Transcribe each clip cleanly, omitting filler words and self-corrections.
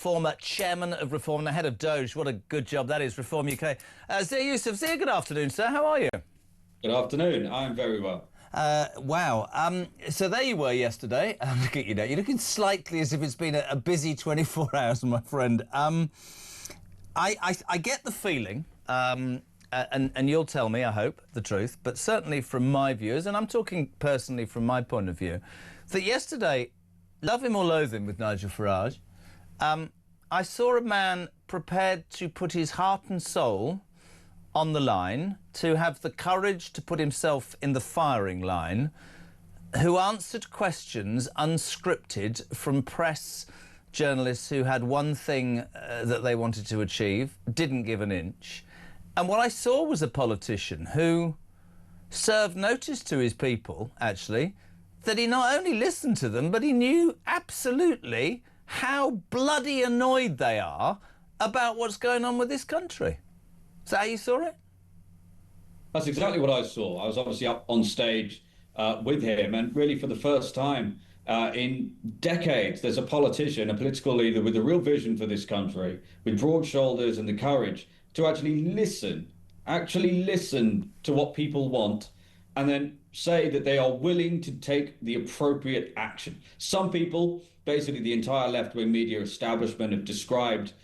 former chairman of Reform, the head of DOGE. What a good job that is, Reform UK. Zia Yusuf. Zia, good afternoon, sir. How are you? Good afternoon. I'm very well. Wow. So there you were yesterday. Look at you now. You're looking slightly as if it's been a busy 24 hours, my friend. I get the feeling, and you'll tell me, I hope, the truth, but certainly from my views, and I'm talking personally from my point of view, that yesterday, love him or loathe him with Nigel Farage, I saw a man prepared to put his heart and soul on the line, to have the courage to put himself in the firing line, who answered questions unscripted from press journalists who had one thing that they wanted to achieve, didn't give an inch. And what I saw was a politician who served notice to his people, actually, that he not only listened to them, but he knew absolutely how bloody annoyed they are about what's going on with this country. Is that how you saw it? That's exactly what I saw. I was obviously up on stage with him, and really for the first time in decades, there's a politician, a political leader with a real vision for this country, with broad shoulders and the courage to actually listen to what people want, and then say that they are willing to take the appropriate action. Some people, basically the entire left-wing media establishment, have described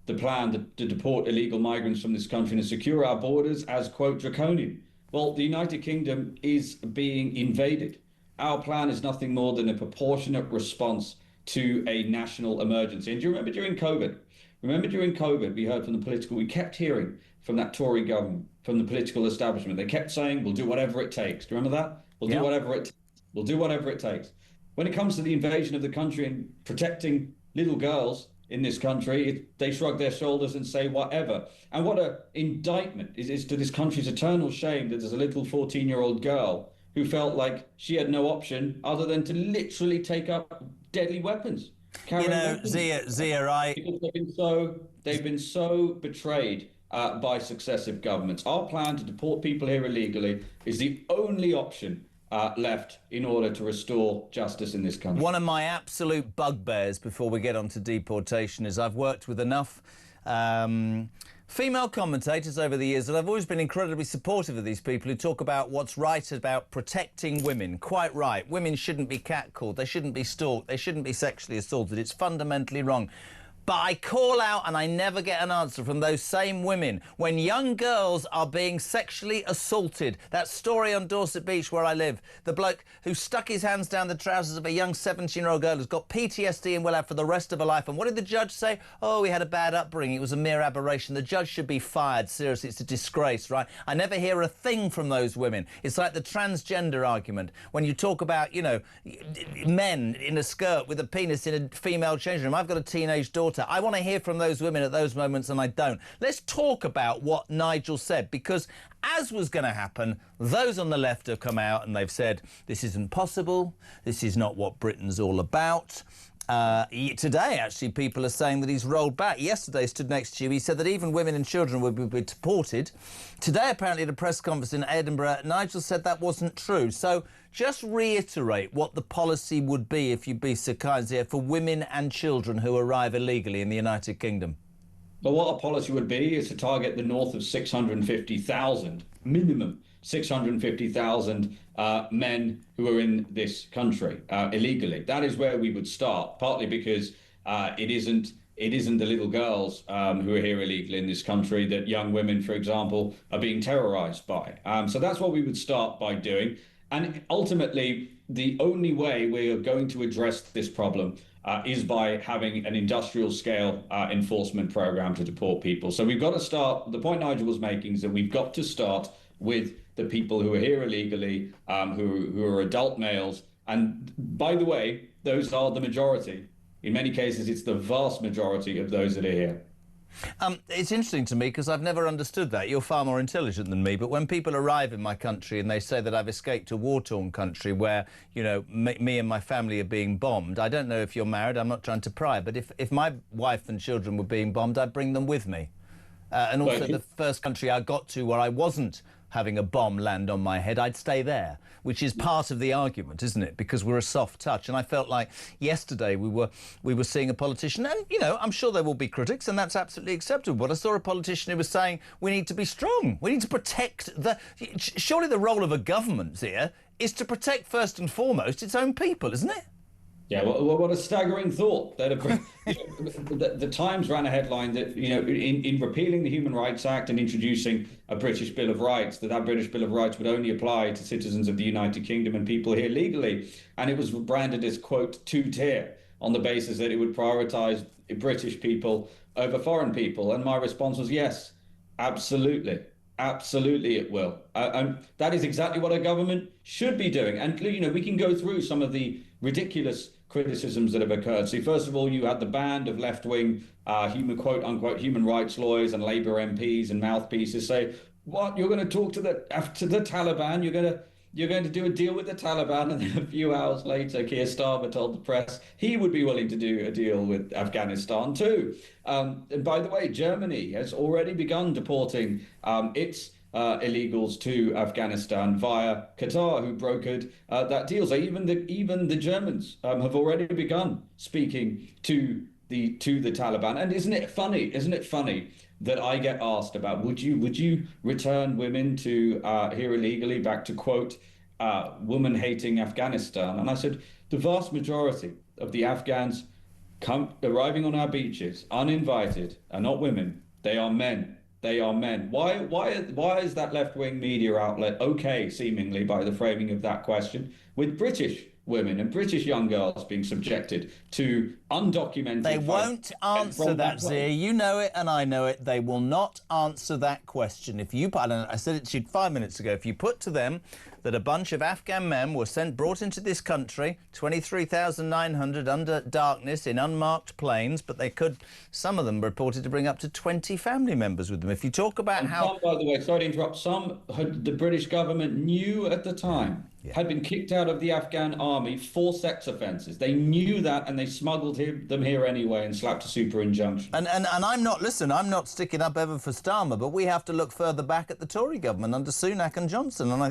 the plan to deport illegal migrants from this country and secure our borders as, quote, draconian. Well, the United Kingdom is being invaded. Our plan is nothing more than a proportionate response to a national emergency. And do you remember during COVID? We heard from we kept hearing from that Tory government, from the political establishment. They kept saying, we'll do whatever it takes. Do you remember that? We'll do whatever it takes. We'll do whatever it takes. When it comes to the invasion of the country and protecting little girls in this country, they shrug their shoulders and say whatever. And what an indictment is to this country's eternal shame that there's a little 14-year-old girl who felt like she had no option other than to literally take up deadly weapons. You know, Zia, they've been so betrayed by successive governments. Our plan to deport people here illegally is the only option left in order to restore justice in this country. One of my absolute bugbears before we get on to deportation is I've worked with enough female commentators over the years, and I've always been incredibly supportive of these people who talk about what's right about protecting women. Quite right. Women shouldn't be catcalled. They shouldn't be stalked. They shouldn't be sexually assaulted. It's fundamentally wrong. But I call out, and I never get an answer from those same women, when young girls are being sexually assaulted. That story on Dorset Beach where I live, the bloke who stuck his hands down the trousers of a young 17-year-old girl who's got PTSD and will have for the rest of her life. And what did the judge say? Oh, he had a bad upbringing. It was a mere aberration. The judge should be fired. Seriously, it's a disgrace, right? I never hear a thing from those women. It's like the transgender argument. When you talk about, you know, men in a skirt with a penis in a female changing room. I've got a teenage daughter. I want to hear from those women at those moments, and I don't. Let's talk about what Nigel said, because as was going to happen, those on the left have come out and they've said, this isn't possible, this is not what Britain's all about. Today, actually, people are saying that he's rolled back. Yesterday, stood next to you, he said that even women and children would be deported. Today, apparently, at a press conference in Edinburgh, Nigel said that wasn't true. So just reiterate what the policy would be, if you'd be so kind, here, for women and children who arrive illegally in the United Kingdom. But what a policy would be is to target the north of 650,000, minimum 650,000 men who are in this country illegally. That is where we would start, partly because it isn't the little girls who are here illegally in this country that young women, for example, are being terrorized by. So that's what we would start by doing. And ultimately, the only way we are going to address this problem is by having an industrial scale enforcement program to deport people. So we've got to start, the point Nigel was making is that we've got to start with the people who are here illegally, who are adult males. And by the way, those are the majority. In many cases, it's the vast majority of those that are here. It's interesting to me because I've never understood that. You're far more intelligent than me, but when people arrive in my country and they say that I've escaped a war-torn country where, you know, me and my family are being bombed, I don't know if you're married, I'm not trying to pry, but if my wife and children were being bombed, I'd bring them with me. And also the first country I got to where I wasn't having a bomb land on my head, I'd stay there, which is part of the argument, isn't it? Because we're a soft touch. And I felt like yesterday we were seeing a politician, and, you know, I'm sure there will be critics, and that's absolutely acceptable. But I saw a politician who was saying we need to be strong. We need to protect surely the role of a government here is to protect first and foremost its own people, isn't it? Yeah, well, what a staggering thought. That the Times ran a headline that, you know, in repealing the Human Rights Act and introducing a British Bill of Rights, that British Bill of Rights would only apply to citizens of the United Kingdom and people here legally. And it was branded as, quote, two-tier, on the basis that it would prioritise British people over foreign people. And my response was, yes, absolutely. Absolutely, it will. That is exactly what a government should be doing. And, you know, we can go through some of the ridiculous criticisms that have occurred. See, first of all, you had the band of left-wing quote unquote human rights lawyers and Labour MPs and mouthpieces say, what, you're going to talk to the Taliban, you're going to do a deal with the Taliban, and then a few hours later, Keir Starmer told the press he would be willing to do a deal with Afghanistan too. And by the way, Germany has already begun deporting its illegals to Afghanistan via Qatar, who brokered that deal. So even the Germans have already begun speaking to the Taliban. And isn't it funny? Isn't it funny that I get asked about would you return women to here illegally back to, quote, woman-hating Afghanistan? And I said the vast majority of the Afghans arriving on our beaches uninvited are not women. They are men. They are men. Why is that left-wing media outlet okay, seemingly, by the framing of that question, with British women and British young girls being subjected to undocumented... They won't answer that, Zia. You know it and I know it. They will not answer that question. If you, I said it to you 5 minutes ago, if you put to them that a bunch of Afghan men were brought into this country, 23,900 under darkness in unmarked planes, but they could, some of them reported to bring up to 20 family members with them. If you talk about some, by the way, sorry to interrupt, some the British government knew at the time had been kicked out of the Afghan army for sex offences. They knew that, and they smuggled them here anyway and slapped a super injunction. And I'm not sticking up ever for Starmer, but we have to look further back at the Tory government under Sunak and Johnson, and I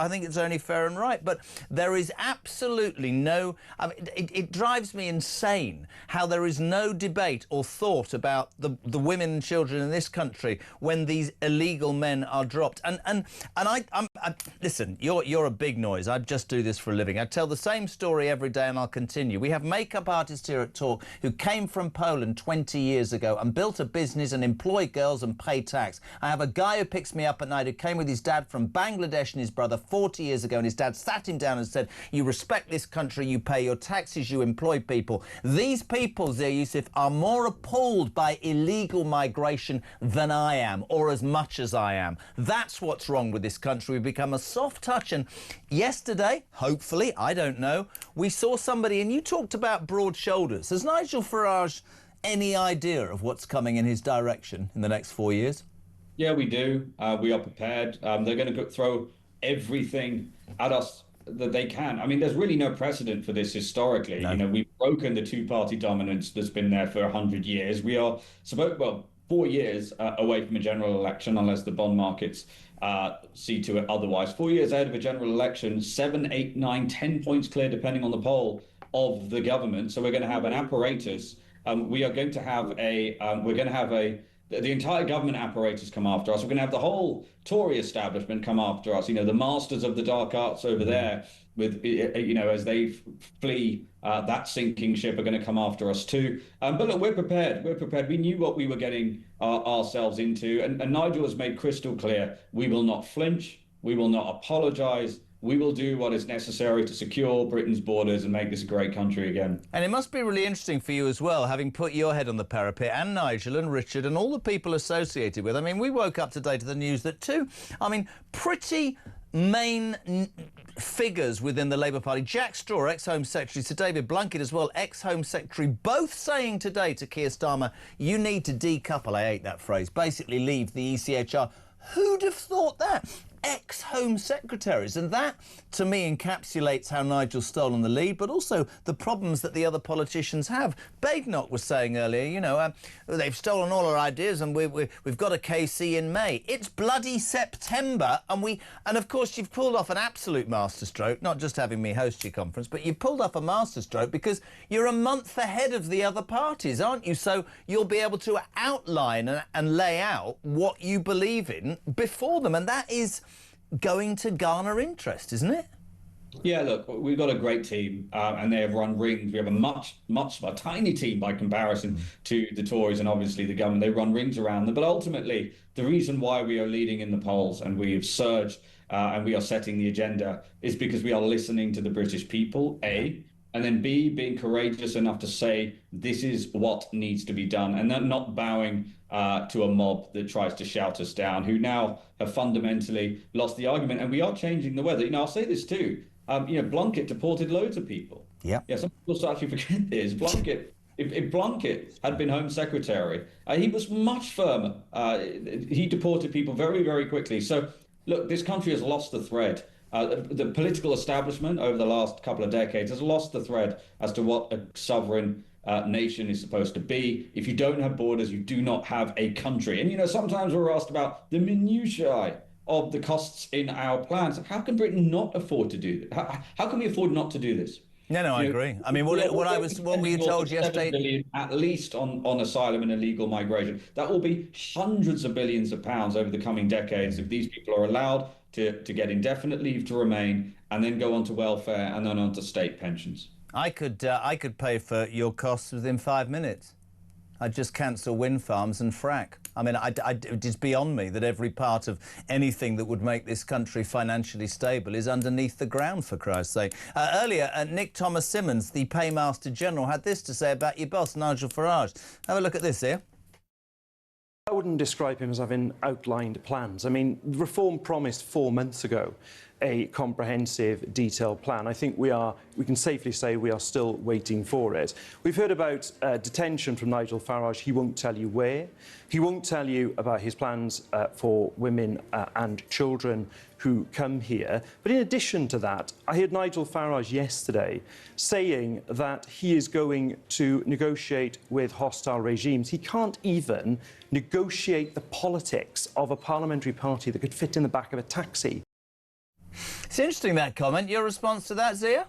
think it's only fair and right. But there is absolutely no... I mean, it drives me insane how there is no debate or thought about the women and children in this country when these illegal men are dropped. And listen, you're a big noise. I just do this for a living. I tell the same story every day, and I'll continue. We have makeup artists here at Talk who came from Poland 20 years ago and built a business and employed girls and paid tax. I have a guy who picks me up at night who came with his dad from Bangladesh and his brother 40 years ago, and his dad sat him down and said, you respect this country, you pay your taxes, you employ people. These people, Zia Yusuf, are more appalled by illegal migration than I am, or as much as I am. That's what's wrong with this country. We've become a soft touch, and yesterday, hopefully, I don't know, we saw somebody, and you talked about broad shoulders. Has Nigel Farage any idea of what's coming in his direction in the next 4 years? Yeah, we do. We are prepared. They're going to throw everything at us that they can. I mean, there's really no precedent for this historically. No. You know, we've broken the two-party dominance that's been there for 100 years. We are 4 years away from a general election, unless the bond markets see to it otherwise. 4 years ahead of a general election, 7, 8, 9, 10 points clear, depending on the poll, of the government. So we're going to have an apparatus. We are going to have the entire government apparatus come after us. We're going to have the whole Tory establishment come after us. You know, the masters of the dark arts over there, with, you know, as they flee that sinking ship, are going to come after us too. But look, we're prepared. We're prepared. We knew what we were getting ourselves into. And Nigel has made crystal clear, we will not flinch. We will not apologise. We will do what is necessary to secure Britain's borders and make this a great country again. And it must be really interesting for you as well, having put your head on the parapet, and Nigel and Richard and all the people associated with. I mean, we woke up today to the news that pretty main figures within the Labour Party, Jack Straw, ex-Home Secretary, Sir David Blunkett as well, ex-Home Secretary, both saying today to Keir Starmer, you need to decouple, I hate that phrase, basically leave the ECHR. Who'd have thought that? ex-Home Secretaries. And that, to me, encapsulates how Nigel's stolen the lead, but also the problems that the other politicians have. Badenoch was saying earlier, you know, they've stolen all our ideas and we've got a KC in May. It's bloody September, and of course you've pulled off an absolute masterstroke, not just having me host your conference, but you've pulled off a masterstroke because you're a month ahead of the other parties, aren't you? So you'll be able to outline and lay out what you believe in before them, and that is going to garner interest, isn't it? Yeah, look, we've got a great team, and they have run rings. We have a tiny team by comparison to the Tories and obviously the government. They run rings around them. But ultimately, the reason why we are leading in the polls and we have surged and we are setting the agenda is because we are listening to the British people, A, and then B, being courageous enough to say this is what needs to be done, and then not bowing to a mob that tries to shout us down, who now have fundamentally lost the argument. And we are changing the weather. You know, I'll say this too. You know, Blunkett deported loads of people. Yeah. Yeah. Some people actually forget this. Blunkett, if Blunkett had been Home Secretary, he was much firmer. He deported people very, very quickly. So, look, this country has lost the thread. The political establishment over the last couple of decades has lost the thread as to what a sovereign nation is supposed to be. If you don't have borders, you do not have a country. And, you know, sometimes we're asked about the minutiae of the costs in our plans. How can Britain not afford to do this? How can we afford not to do this? No, I agree. I mean, what we told yesterday, at least on asylum and illegal migration, that will be hundreds of billions of pounds over the coming decades if these people are allowed to get indefinite leave to remain and then go on to welfare and then on to state pensions. I could pay for your costs within 5 minutes. I'd just cancel wind farms and frack. I mean, it's beyond me that every part of anything that would make this country financially stable is underneath the ground, for Christ's sake. Earlier, Nick Thomas Simmons, the Paymaster General, had this to say about your boss, Nigel Farage. Have a look at this here. I wouldn't describe him as having outlined plans. I mean, Reform promised 4 months ago a comprehensive, detailed plan. I think we can safely say we are still waiting for it. We've heard about detention from Nigel Farage. He won't tell you where. He won't tell you about his plans for women and children who come here. But in addition to that, I heard Nigel Farage yesterday saying that he is going to negotiate with hostile regimes. He can't even negotiate the politics of a parliamentary party that could fit in the back of a taxi. It's interesting, that comment. Your response to that, Zia?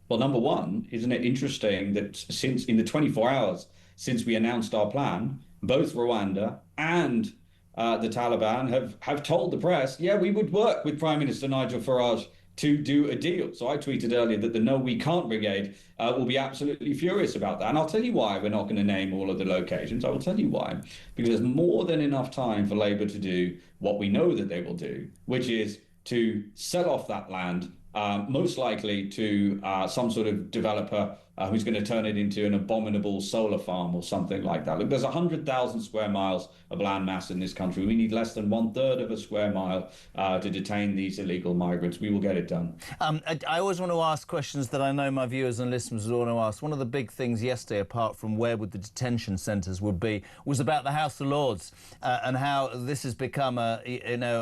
Well, number one, isn't it interesting that since in the 24 hours since we announced our plan, both Rwanda and the Taliban have told the press, yeah, we would work with Prime Minister Nigel Farage to do a deal. So I tweeted earlier that the No We Can't Brigade will be absolutely furious about that. And I'll tell you why we're not going to name all of the locations. I will tell you why. Because there's more than enough time for Labour to do what we know that they will do, which is to sell off that land, most likely to some sort of developer who's going to turn it into an abominable solar farm or something like that. Look, there's 100,000 square miles of land mass in this country. We need less than 1/3 of a square mile to detain these illegal migrants. We will get it done. I always want to ask questions that I know my viewers and listeners would want to ask. One of the big things yesterday, apart from where would the detention centres would be, was about the House of Lords and how this has become a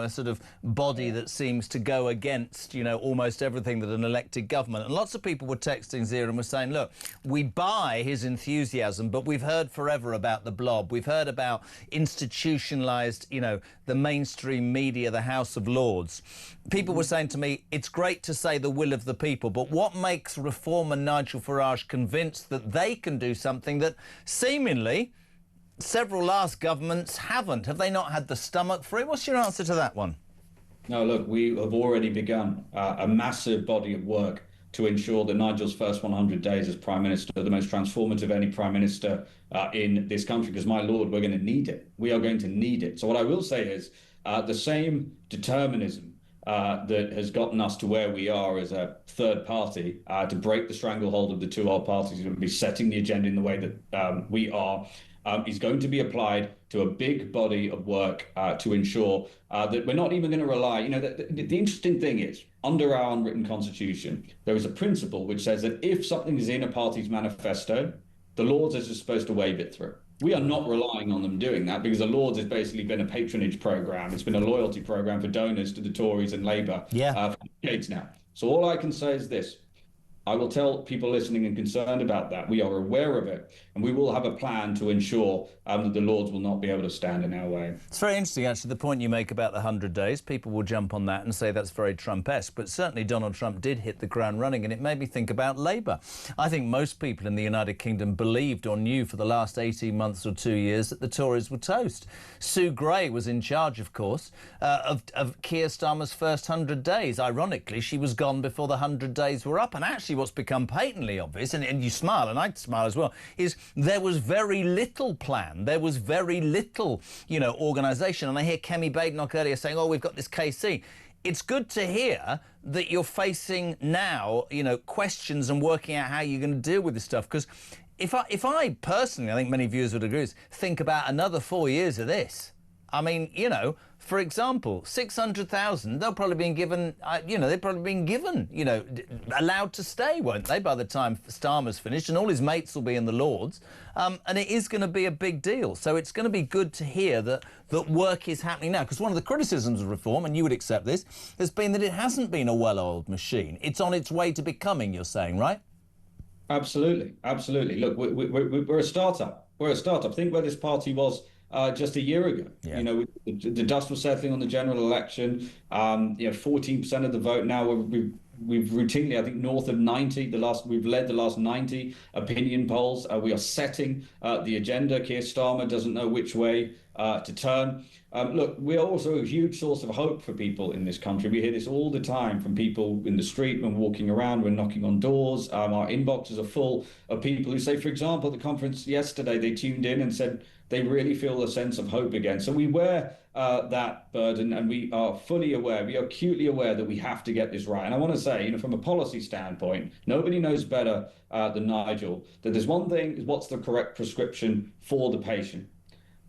sort of body that seems to go against, almost everything that an elected government. And lots of people were texting Zia and were saying, look, we buy his enthusiasm, but we've heard forever about the blob. We've heard about institutionalised, the mainstream media, the House of Lords. People were saying to me, it's great to say the will of the people, but what makes Reform and Nigel Farage convinced that they can do something that seemingly several last governments haven't? Have they not had the stomach for it? What's your answer to that one? No, look, we have already begun a massive body of work to ensure that Nigel's first 100 days as Prime Minister are the most transformative of any Prime Minister in this country, because, my Lord, we're going to need it. We are going to need it. So what I will say is the same determinism that has gotten us to where we are as a third party to break the stranglehold of the two old parties and be setting the agenda in the way that we are, is going to be applied to a big body of work to ensure that we're not even going to rely. The interesting thing is, under our unwritten constitution, there is a principle which says that if something is in a party's manifesto, the Lords are just supposed to wave it through. We are not relying on them doing that because the Lords has basically been a patronage program. It's been a loyalty program for donors to the Tories and Labour for decades now. So all I can say is this. I will tell people listening and concerned about that. We are aware of it, and we will have a plan to ensure that the Lords will not be able to stand in our way. It's very interesting, actually, the point you make about the 100 days. People will jump on that and say that's very Trump-esque, but certainly Donald Trump did hit the ground running, and it made me think about Labour. I think most people in the United Kingdom believed or knew for the last 18 months or 2 years that the Tories were toast. Sue Gray was in charge, of course, of Keir Starmer's first 100 days. Ironically, she was gone before the 100 days were up, and actually what's become patently obvious, and you smile, and I smile as well, is there was very little plan. There was very little, organisation. And I hear Kemi Badenoch earlier saying, oh, we've got this KC. It's good to hear that you're facing now, questions and working out how you're going to deal with this stuff. Because if I personally, I think many viewers would agree, think about another 4 years of this. I mean, for example, 600,000, they'll probably been given, they've probably been given, allowed to stay, won't they, by the time Starmer's finished, and all his mates will be in the Lords. And it is going to be a big deal. So it's going to be good to hear that work is happening now. Because one of the criticisms of reform, and you would accept this, has been that it hasn't been a well-oiled machine. It's on its way to becoming, you're saying, right? Absolutely, absolutely. Look, we're a startup. We're a startup. Think where this party was just a year ago. Yeah. The dust was settling on the general election. 14% of the vote now. We've routinely, I think, north of 90. We've led the last 90 opinion polls. We are setting the agenda. Keir Starmer doesn't know which way to turn. Look, we are also a huge source of hope for people in this country. We hear this all the time from people in the street when walking around. We're knocking on doors. Our inboxes are full of people who say, for example, at the conference yesterday, they tuned in and said they really feel a sense of hope again. So we wear that burden, and we are fully aware, we are acutely aware that we have to get this right. And I want to say, from a policy standpoint, nobody knows better than Nigel that there's one thing is what's the correct prescription for the patient.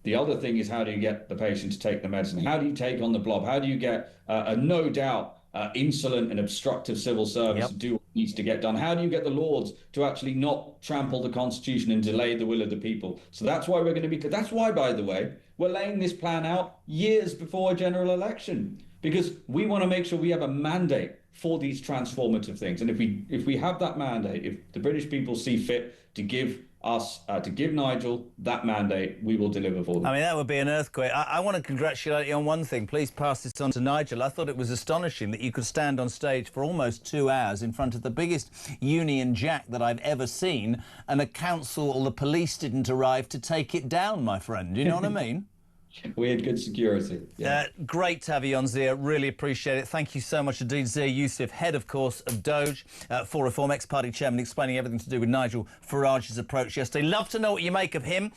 The other thing is how do you get the patient to take the medicine? How do you take on the blob? How do you get a no doubt insolent and obstructive civil service to do what needs to get done? How do you get the Lords to actually not trample the Constitution and delay the will of the people? So that's why we're going to be, that's why, by the way, we're laying this plan out years before a general election, because we want to make sure we have a mandate for these transformative things. And if we have that mandate, if the British people see fit to give Nigel that mandate, we will deliver for them. I mean, that would be an earthquake. I want to congratulate you on one thing. Please pass this on to Nigel. I thought it was astonishing that you could stand on stage for almost 2 hours in front of the biggest Union Jack that I've ever seen, and a council or the police didn't arrive to take it down, my friend. Do you know what I mean? We had good security. Yeah. Great to have you on, Zia. Really appreciate it. Thank you so much indeed. Zia Yusuf, head, of course, of DOGE, for Reform, ex-party chairman, explaining everything to do with Nigel Farage's approach yesterday. Love to know what you make of him.